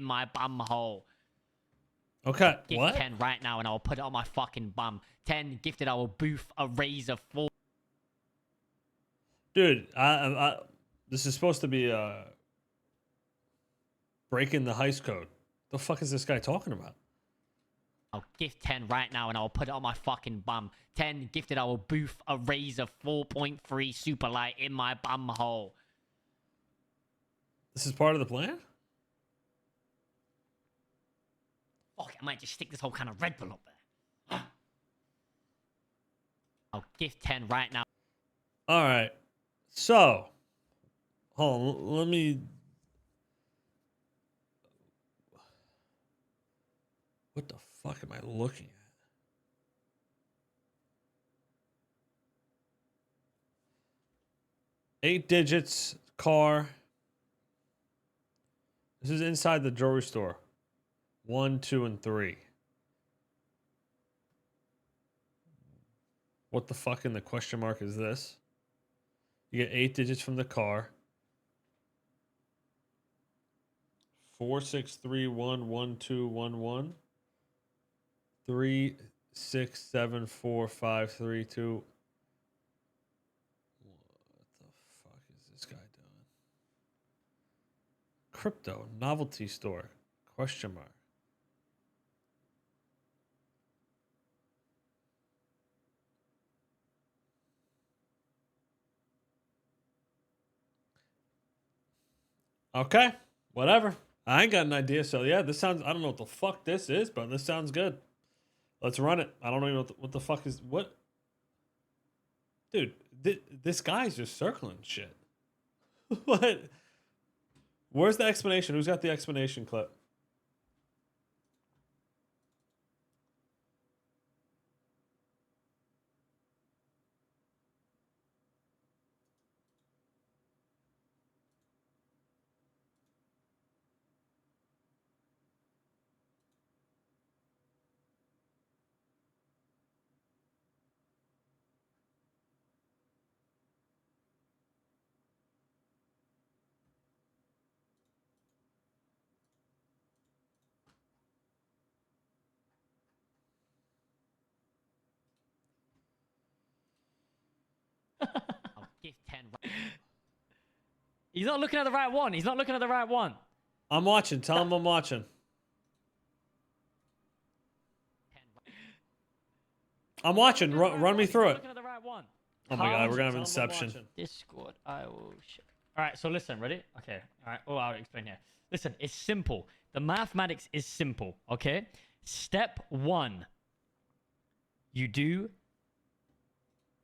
in my bum hole. Okay, Gift what? 10 right now and I'll put it on my fucking bum. 10 gifted, I will boof a razor full. Dude, this is supposed to be breaking the heist code. The fuck is this guy talking about? I'll gift 10 right now and I'll put it on my fucking bum. 10 gifted, I will boof a razor 4.3 super light in my bum hole. This is part of the plan? Fuck, I might just stick this whole kind of Red Bull up there. I'll gift 10 right now. All right. So, hold on. Let me. What the fuck am I looking at? Eight digits, car. This is inside the jewelry store. 1, 2, and 3. What the fuck in the question mark is this? You get 8 digits from the car. 4, 6, 3, 1, 1, 2, 1, 1. 3, 6, 7, 4, 5, 3, 2. What the fuck is this guy doing? Crypto, novelty store, question mark. Okay, whatever. I ain't got an idea. So yeah, this sounds, I don't know what the fuck this is, but this sounds good. Let's run it. I don't even know what the fuck is, what? Dude, this guy's just circling shit. What? Where's the explanation? Who's got the explanation clip? I'll gift 10 right. He's not looking at the right one. He's not looking at the right one. I'm watching. Tell him I'm watching. I'm watching. Run me through it. Looking at the right one. Oh my god, we're gonna have Inception. Discord, I will. All right, so listen, ready? Okay, all right. Oh, I'll explain here. Listen, it's simple. The mathematics is simple. Okay. Step 1. You do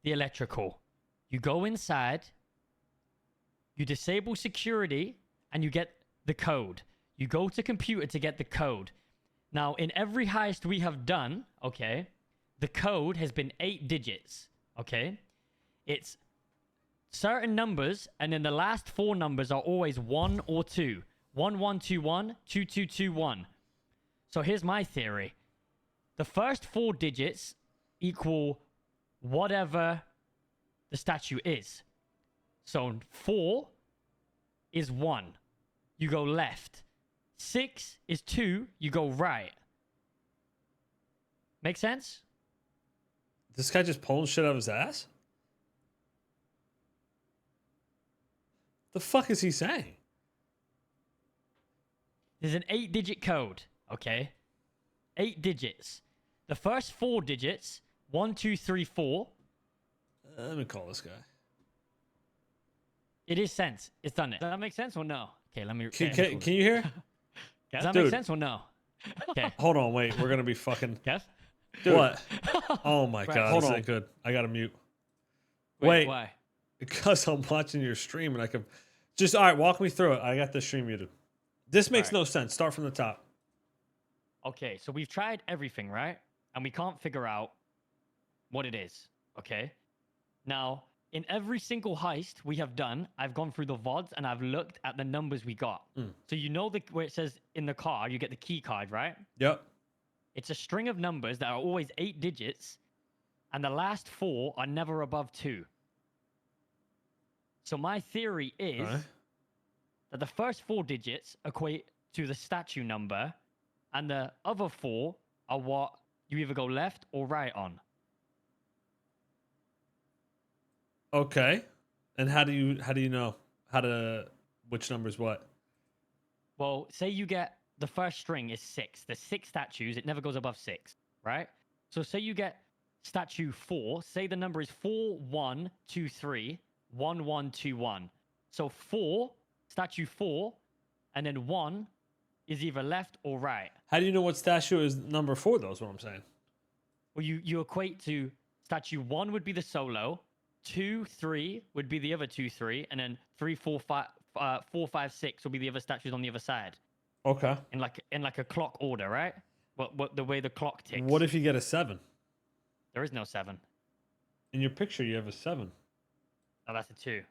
the electrical. You go inside. You disable security, and you get the code. You go to computer to get the code. Now, in every heist we have done, okay, the code has been 8 digits. Okay, it's certain numbers, and then the last 4 numbers are always 1 or 2. 1121, 2221. So here's my theory. The first 4 digits equal whatever the statue is. So 4 is 1. You go left. 6 is 2. You go right. Make sense? This guy just pulling shit out of his ass? The fuck is he saying? There's an 8-digit code, okay? 8 digits. The first 4 digits, 1, 2, 3, 4. Let me call this guy. It is sense. It's done it. Does that make sense or no? Okay, let me... Can you hear? Does that make sense or no? Okay. Hold on, wait. We're gonna be fucking... Guess? Dude. What? Oh my god, Hold this on. ain't good. I gotta mute. Wait, why? Because I'm watching your stream and I can... Just, alright, walk me through it. I got the stream muted. This makes no sense. Start from the top. Okay, so we've tried everything, right? And we can't figure out what it is, okay? Now, in every single heist we have done, I've gone through the VODs and I've looked at the numbers we got. So you know where it says in the card, you get the key card, right? Yep. It's a string of numbers that are always 8 digits, and the last 4 are never above 2. So my theory is that the first 4 digits equate to the statue number, and the other 4 are what you either go left or right on. Okay. And how do you know which number is what? Well, say you get the first string is 6. There's 6 statues. It never goes above 6, right? So say you get statue 4. Say the number is 4 1 2 3 1 1 2 1. So 4, statue 4, and then 1 is either left or right. How do you know what statue is number 4 though? Is what I'm saying. Well, you equate to statue 1 would be the solo, 2 3 would be the other 2 3, and then 3 4 5 4 5 6 will be the other statues on the other side. Okay. In like a clock order, right? What the way the clock ticks. What if you get a 7? There is no 7. In your picture, you have a 7. No, that's a 2.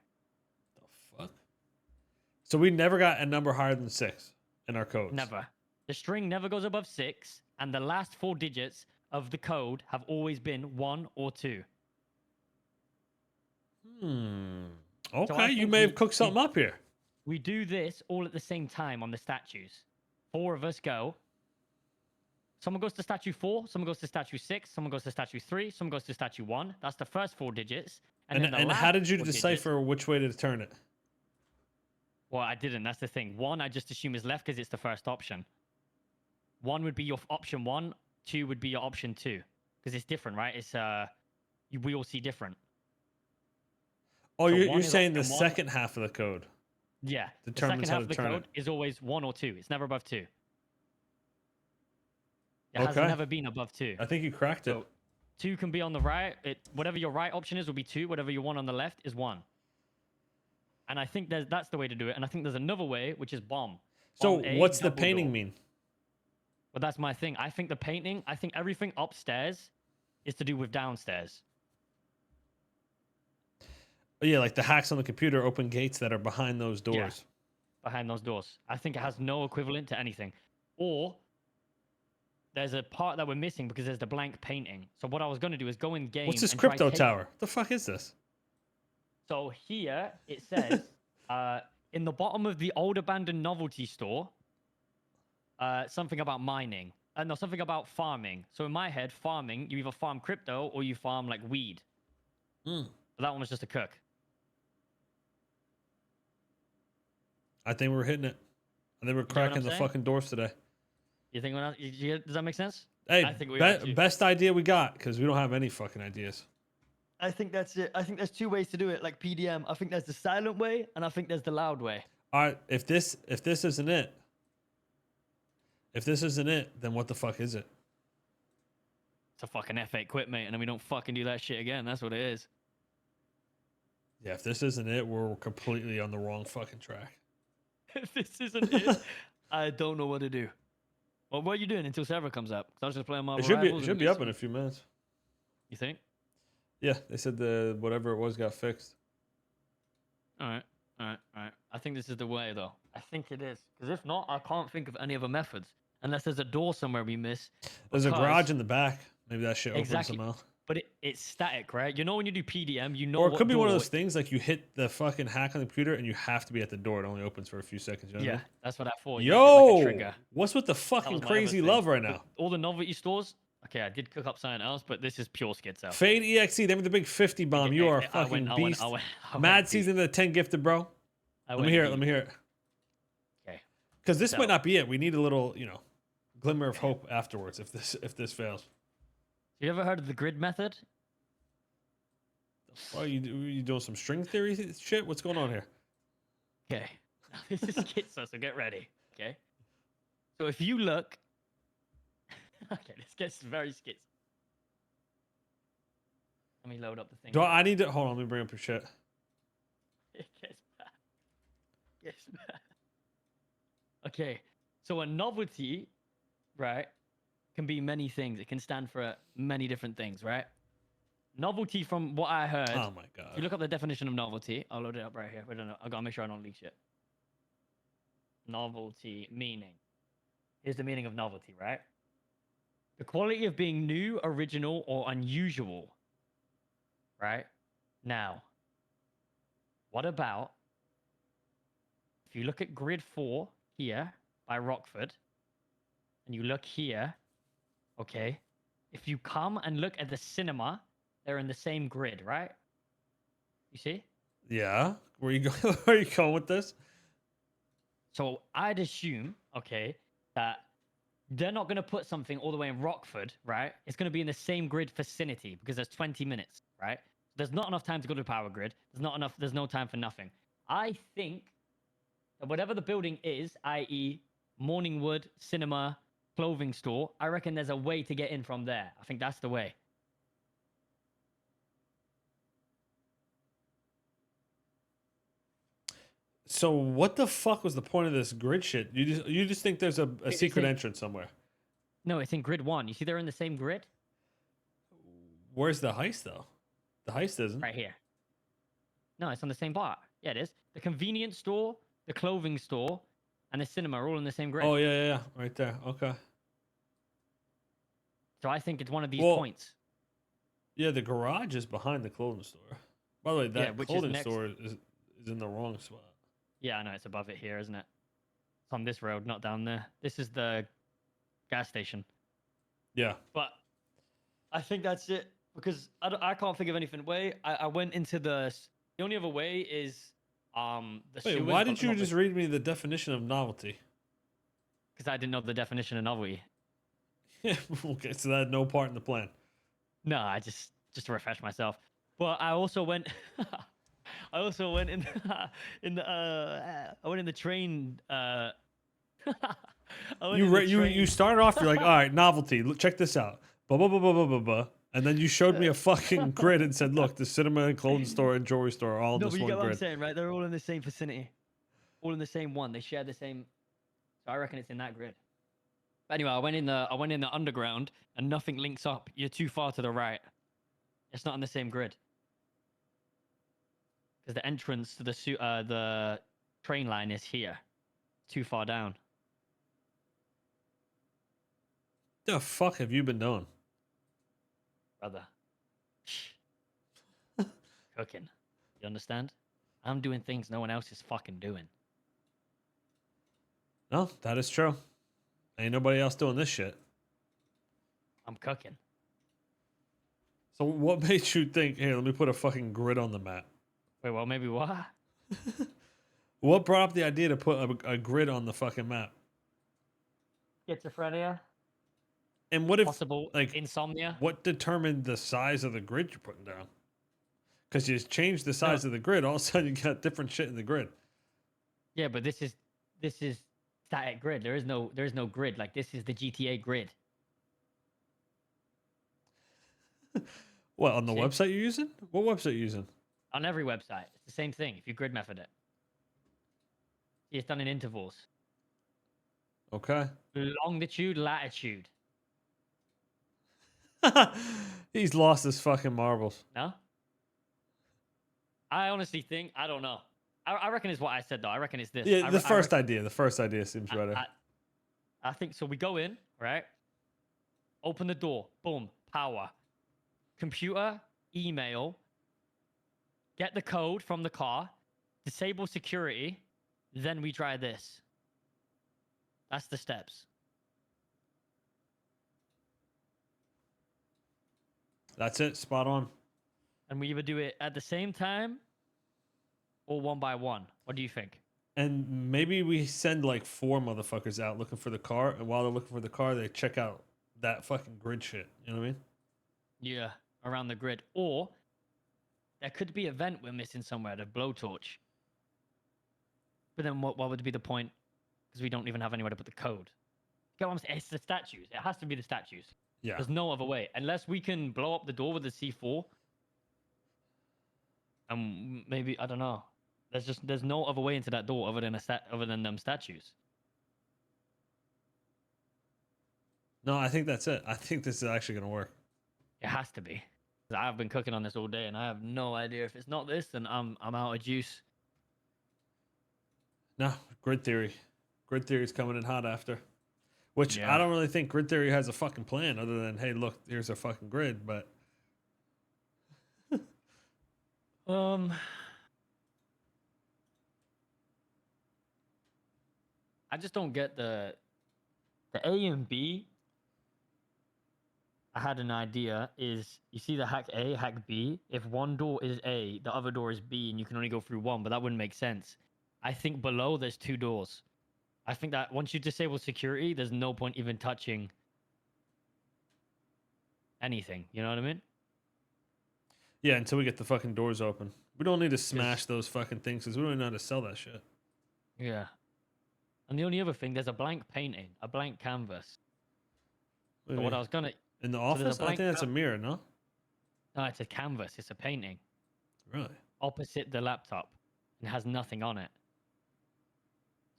The fuck? So we never got a number higher than 6 in our codes. Never. The string never goes above 6, and the last 4 digits of the code have always been 1 or 2. Okay, you may have cooked something up here. We do this all at the same time on the statues. 4 of us go. Someone goes to statue 4, someone goes to statue 6, someone goes to statue 3, someone goes to statue 1. That's the first 4 digits. And how did you decipher which way to turn it? Well, I didn't. That's the thing. 1, I just assume is left because it's the first option. 1 would be your option 1. 2 would be your option 2. Because it's different, right? It's we all see different. Oh, So you're saying the option 1. second half of the code. Yeah. Determines the second how half to of the turn code it. is always 1 or 2. It's never above 2. It has Okay. never been above 2. I think you cracked it. So 2 can be on the right. Whatever your right option is will be 2. Whatever your 1 on the left is 1. And I think that's the way to do it. And I think there's another way, which is bomb. So Bomb A, what's the double painting door. mean? Well, that's my thing. I think everything upstairs is to do with downstairs. Oh, yeah, like the hacks on the computer open gates that are behind those doors. Behind those doors. I think it has no equivalent to anything. Or there's a part that we're missing because there's the blank painting. So what I was going to do is go in game. What's this and try crypto take- tower? What the fuck is this? So here it says, in the bottom of the old abandoned novelty store, something about mining. No, something about farming. So in my head, farming, you either farm crypto or you farm like weed. But that one was just a cook. I think we're hitting it. I think we're what cracking I'm the saying? fucking doors today. You think does that make sense? Hey, I think we are too. best idea we got because we don't have any fucking ideas. I think that's it. I think there's 2 ways to do it, like PDM. I think there's the silent way, and I think there's the loud way. All right, if this isn't it, then what the fuck is it? It's a fucking F8 quit, mate, and then we don't fucking do that shit again. That's what it is. Yeah, if this isn't it, we're completely on the wrong fucking track. If this isn't it, I don't know what to do. Well, what are you doing until server comes up? 'Cause I was just playing my It should rivals be and up in a few minutes. You think? Yeah, they said the whatever it was got fixed. All right. I think this is the way, though. I think it is. Because if not, I can't think of any other methods. Unless there's a door somewhere we miss. There's a because- garage in the back. Maybe that shit opens Exactly. somehow. But it's static, right? You know when you do PDM, you know Or it what could be one of door- those things like you hit the fucking hack on the computer and you have to be at the door. It only opens for a few seconds. You know what I Yeah, mean? that's what I thought. You hit, like, a Yo, trigger. what's with the That fucking was my crazy other love thing. right now? All the novelty stores. Okay, I did cook up something else, but this is pure schizo. Fade EXE, they with the big 50 bomb. You are a fucking beast. I went Mad beast. season of the 10 gifted, bro. Let me hear it. Let me hear it. Okay. Because this So- might not be it. We need a little, glimmer of hope afterwards if this fails. You ever heard of the grid method? Oh, you doing some string theory shit? What's going on here? Okay. This is schizo, so get ready. Okay. So if you look. Okay, this gets very schizo. Let me load up the thing. I need to hold on? Let me bring up your shit. It gets bad. It gets bad. Okay, so a novelty, right, can be many things. It can stand for many different things, right? Novelty, from what I heard. Oh my If you god. look up the definition of novelty, I'll load it up right here. Wait, no, I gotta make sure I don't leak shit. Novelty meaning. Here's the meaning of novelty, right? The quality of being new, original, or unusual. Right? Now, what about if you look at grid 4 here, by Rockford, and you look here, okay, if you come and look at the cinema, they're in the same grid, right? You see? Yeah. Where you go? Where are you going with this? So I'd assume, okay, that they're not going to put something all the way in Rockford, right? It's going to be in the same grid vicinity because there's 20 minutes, right? There's not enough time to go to the power grid. There's no time for nothing. I think that whatever the building is, i.e., Morningwood, cinema, clothing store, I reckon there's a way to get in from there. I think that's the way. So what the fuck was the point of this grid shit? You just think there's a It's secret in- entrance somewhere? No, it's in grid 1. You see they're in the same grid? Where's the heist though? The heist isn't. Right here. No, it's on the same bar. Yeah, it is. The convenience store, the clothing store, and the cinema are all in the same grid. Oh yeah, right there. Okay. So I think it's one of these Well, points. Yeah, the garage is behind the clothing store. By the way, that which is clothing next. store is in the wrong spot. Yeah, I know it's above it here, isn't it? It's on this road, not down there. This is the gas station. Yeah. But I think that's it because I can't think of anything. I went into the only other way is the Wait, sewers, why but didn't you not just read me the definition of novelty? because I didn't know the definition of novelty. Okay, so that had no part in the plan. No, I just to refresh myself. But I also went. I also went in I went in the train. I went in the train. You started off. You're like, all right, novelty. Check this out. Blah blah blah blah blah blah blah. And then you showed me a fucking grid and said, look, the cinema and clothing store and jewelry store are all in No, this but you one get what I'm grid. saying, right? They're all in the same vicinity, all in the same one. They share the same. So I reckon it's in that grid. But anyway, I went in the underground, and nothing links up. You're too far to the right. It's not on the same grid. Because the entrance to the train line is here, too far down. The fuck have you been doing? Brother. Cooking. You understand? I'm doing things no one else is fucking doing. No, that is true. Ain't nobody else doing this shit. I'm cooking. So what made you think, here, let me put a fucking grid on the map? Wait, well, maybe what? What brought up the idea to put a grid on the fucking map? Schizophrenia. And what if, Possible like, insomnia. what determined the size of the grid you're putting down? Because you just changed the size of the grid, all of a sudden you got different shit in the grid. Yeah, but this is static grid. There is no grid. Like this is the GTA grid. What, on the See? website you're using? What website you using? On every website, it's the same thing. If you grid method it, see, it's done in intervals. Okay. Longitude, latitude. He's lost his fucking marbles. No. I honestly think I don't know. I reckon it's what I said though. I reckon it's this. Yeah, the first idea. The first idea seems better. I think so. We go in, right? Open the door. Boom. Power. Computer. Email. Get the code from the car. Disable security. Then we try this. That's the steps. That's it. Spot on. And we either do it at the same time or one by one. What do you think? And maybe we send like 4 motherfuckers out looking for the car, and while they're looking for the car, they check out that fucking grid shit. You know what I mean? Yeah, around the grid. Or there could be a vent we're missing somewhere, the blowtorch. But then what would be the point? Because we don't even have anywhere to put the code. Get what I'm saying? It's the statues. It has to be the statues. Yeah. There's no other way. Unless we can blow up the door with the C4. Maybe, I don't know. There's no other way into that door other than them statues. No, I think that's it. I think this is actually gonna work. It has to be. 'Cause I've been cooking on this all day and I have no idea. If it's not this, then I'm out of juice. No, grid theory. Grid theory's coming in hot after. Which Yeah. I don't really think grid theory has a fucking plan other than, hey, look, here's a fucking grid, but I just don't get the A and B. I had an idea. Is you see the hack A, hack B? If one door is A, the other door is B, and you can only go through one, but that wouldn't make sense. I think below there's 2 doors. I think that once you disable security, there's no point even touching anything. You know what I mean? Yeah, until we get the fucking doors open. We don't need to smash 'Cause- those fucking things because we don't even know how to sell that shit. Yeah. And the only other thing, there's a blank painting, a blank canvas. What do So you what I mean? was gonna, In the so there's a office? I think blank. that's a mirror, no? No, it's a canvas. It's a painting Really? opposite the laptop, and has nothing on it.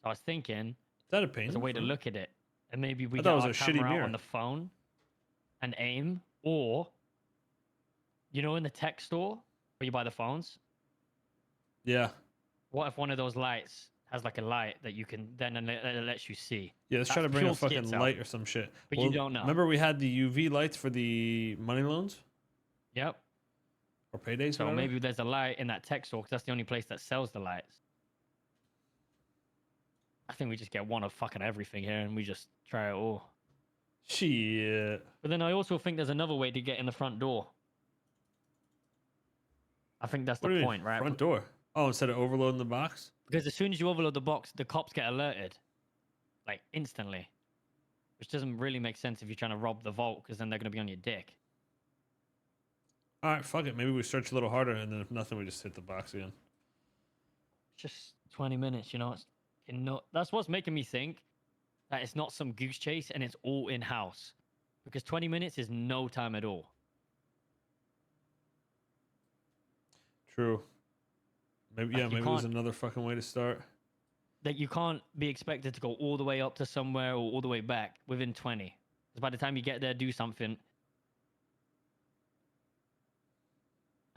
So I was thinking, Is that a painting? there's a way to for real? look at it, and maybe we I get thought it was our a shitty camera out mirror. on the phone and aim, or you know, in the tech store where you buy the phones. Yeah. What if one of those lights has like a light that you can then and it lets you see? Yeah, let's try That's to bring a pure skit fucking cell, light or some shit. but you don't know. Remember we had the UV lights for the money loans Yep. or paydays, So whatever? maybe there's a light in that tech store because that's the only place that sells the lights. I think we just get one of fucking everything here and we just try it all. Shit. But then I also think there's another way to get in the front door. I think that's What the do you point, mean? right? Front door. Oh, instead of overloading the box? Because as soon as you overload the box, the cops get alerted, like instantly, which doesn't really make sense if you're trying to rob the vault, because then they're going to be on your dick. All right, fuck it. Maybe we search a little harder, and then if nothing, we just hit the box again. Just 20 minutes, you know. That's what's making me think that it's not some goose chase and it's all in house, because 20 minutes is no time at all. True. Maybe Like, yeah. Maybe there's another fucking way to start. That you can't be expected to go all the way up to somewhere or all the way back within 20. Because by the time you get there, do something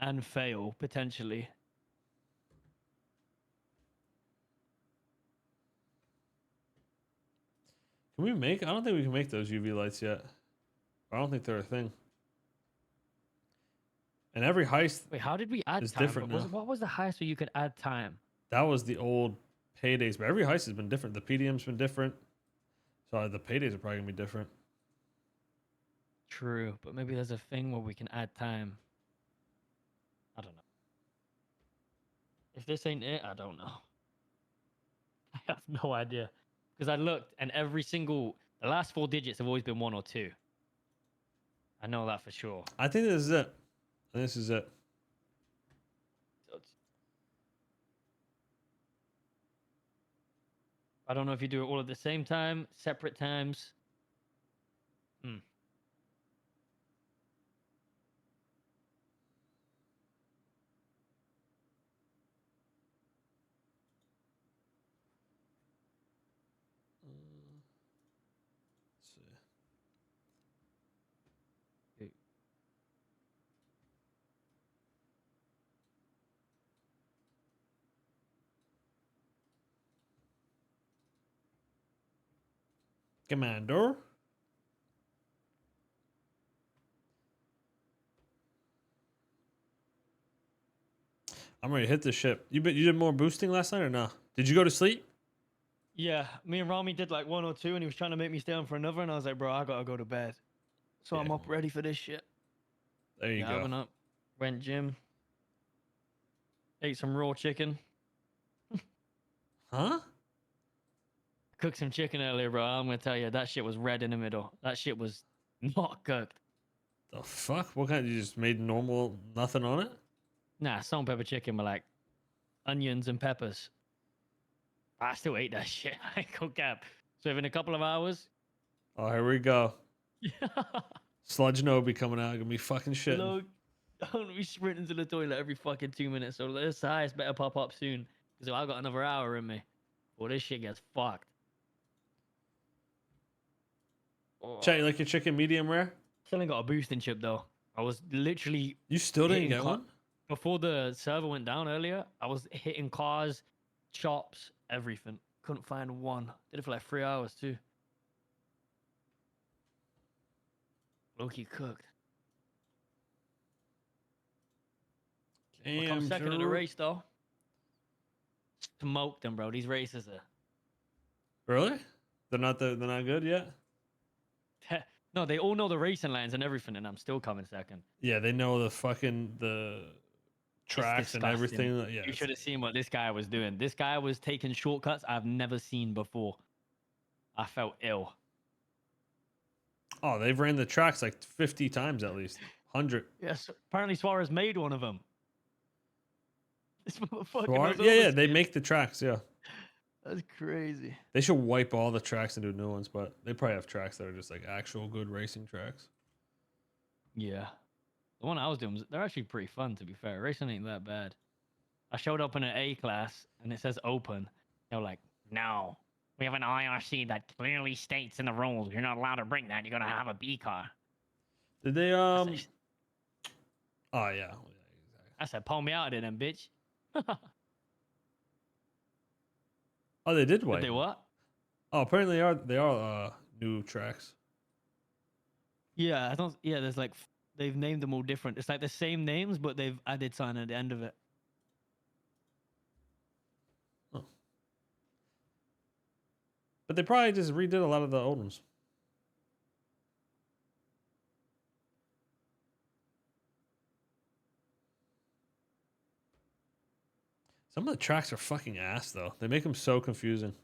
and fail potentially. Can we make? I don't think we can make those UV lights yet. I don't think they're a thing. And every heist Wait, how did we add is time? different now. What was the highest where you could add time? That was the old paydays, but every heist has been different. The PDM's been different. So the paydays are probably gonna be different. True, but maybe there's a thing where we can add time. I don't know. If this ain't it, I don't know. I have no idea. Because I looked and the last 4 digits have always been 1 or 2. I know that for sure. I think this is it. This is it. I don't know if you do it all at the same time, separate times. Let's see. Commander. I'm ready to hit this ship. You did more boosting last night or no? Did you go to sleep? Yeah, me and Rami did like 1 or 2, and he was trying to make me stay on for another, and I was like, bro, I gotta go to bed. So Yeah. I'm up ready for this shit. There you I've go. been up, went gym, ate some raw chicken, Huh? cooked some chicken earlier, bro. I'm gonna tell you, that shit was red in the middle. That shit was not cooked. The fuck? What kind? You just made normal nothing on it? Nah, salt and pepper chicken with like onions and peppers. I still ate that shit. I ain't gonna cap. So in a couple of hours, Oh, here we go. yeah. Sludge Nobi coming out. Gonna be fucking shitting. Look, I'm gonna be sprinting to the toilet every fucking 2 minutes. So this highest better pop up soon, because I got another hour in me. Well, this shit gets fucked. Oh. Chat, you like your chicken medium rare? Still ain't got a boosting chip though. I was literally You still didn't hitting get one? before the server went down earlier. I was hitting cars, chops, everything. Couldn't find one. Did it for like 3 hours too. Loki cooked. I'll come second in the race though. Smoked them, bro. These races are Really? They're not good yet. No, they all know the racing lines and everything, and I'm still coming second. Yeah, they know the tracks and everything. Yeah, You should have seen what this guy was doing. This guy was taking shortcuts I've never seen before. I felt ill. oh, they've ran the tracks like 50 times at least. 100. Yes, apparently Suarez made one of them. This motherfucker knows Yeah, they oversteer. make the tracks. Yeah, That's crazy. they should wipe all the tracks and do new ones, but they probably have tracks that are just like actual good racing tracks. Yeah. The one I was doing, they're actually pretty fun, to be fair. Racing ain't that bad. I showed up in an A class, and it says open. They're like, no, we have an IRC that clearly states in the rules you're not allowed to bring that. You're going to have a B car. Did they I Oh yeah. said, pull me out of it then, bitch. Oh, they did Did wipe they them. what? Oh, apparently they are new tracks. Yeah, I don't. Yeah, there's like they've named them all different. It's like the same names, but they've added something at the end of it. Oh. But they probably just redid a lot of the old ones. Some of the tracks are fucking ass though. They make them so confusing.